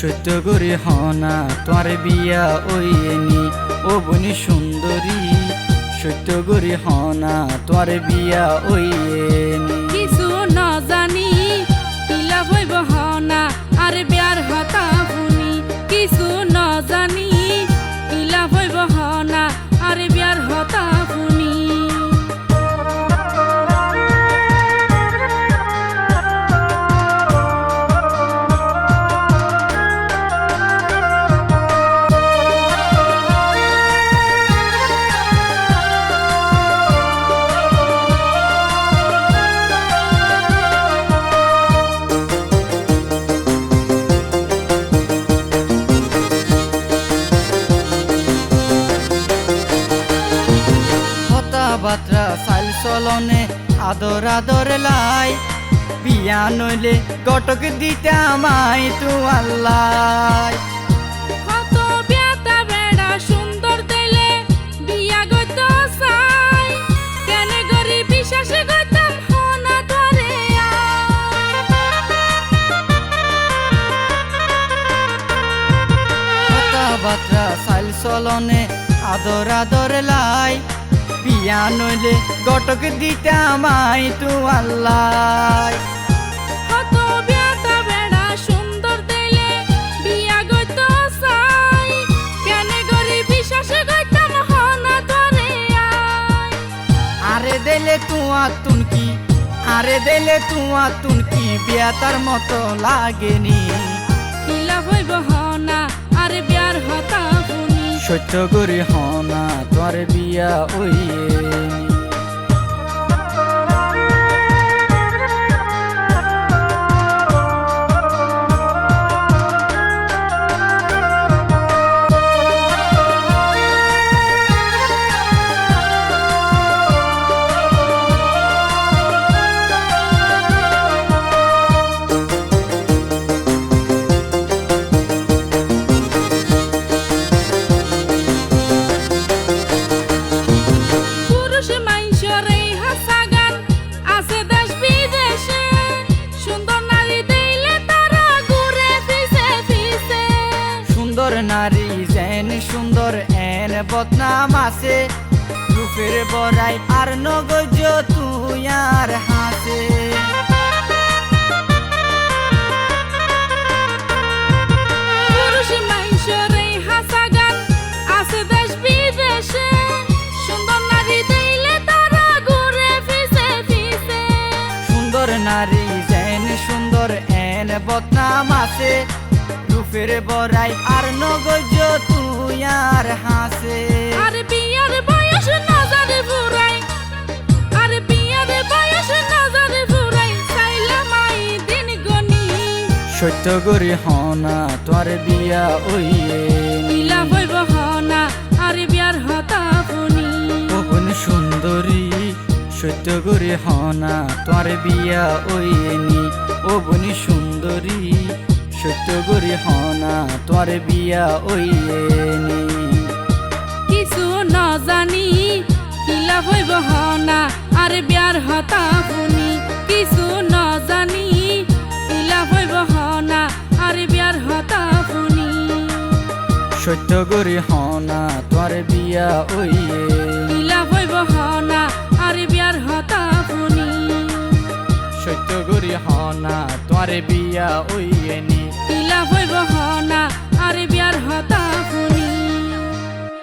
সত্য করে হনা তোমার বিয়া ওইনি ও বনি সুন্দরী সত্য করে হনা তোমার বিয়া ওইনি কিছু ন জানি পিলা হইব হনা আর বিয়ার হতা শুনি কিছু ন জানি পিলা হইব হনা আর বিয়ার হতা শুনি বাত্রা চাইল চলনে আদর আদর লাই বিয়া নইলে গটক দিতে আমায় তু আল্লাহ কত বিয়াটা বেড়া সুন্দর দিলে বিয়া গত চাই কেনে গরি বিশ্বাসে গতাম হনা ধরে কথাবার্তা চাইল চলনে আদর আদর লাই বিয়া নইলে গটক দিতে আমায় তু আল্লাহ কত বিয়াটা বেড়া সুন্দর দিলে বিয়া গত চাই কেনে গরি বিশ্বাসে গতাম হনা ধরে আরে দিলে তুয়া তুনকি আরে দিলে তুয়া তুনকি বিয়া তার মতো লাগেনি পিলা হইব হনা আর বিয়ার হতা শুনি সত্য করে হনা তোর বিয়া ওইনি নারী যেন সুন্দর এন বদনাম আছে রূপের বড়াই আর নগজ তুই আর হাসে পুরুষ মাইশরে হাসাগান আছে দেশ বিদেশে সুন্দর নারী দিলে তারা ঘুরে ফিসে ফিসে সুন্দর নারী যেন সুন্দর এন বদনাম আছে রূপের বড়াই আর নগজ তুই আর হাসে আর বিয়ার বয়স নজরে ফুরাই আর বিয়ার বয়স নজরে ফুরাই চাইলাম আই দিন গনি সত্য করে হনা তোর বিয়া ওইনি পিলা হইব হনা আর বিয়ার হতা শুনি ও বনি সুন্দরী সত্য করে হনা তোর বিয়া ওইনি ও বনি সুন্দরী সত্য করে হনা তোর বিয়া ওইনি কিছু ন জানি পিলা হইব হনা আর বিয়ার হতা শুনি কিছু ন জানি পিলা হইব হনা আর বিয়ার হতা শুনি সত্য করে হনা তোর বিয়া ওইনি পিলা হইব হনা আর বিয়ার হতা শুনি সত্য করে হনা তোর বিয়া ওইনি পিলা হইব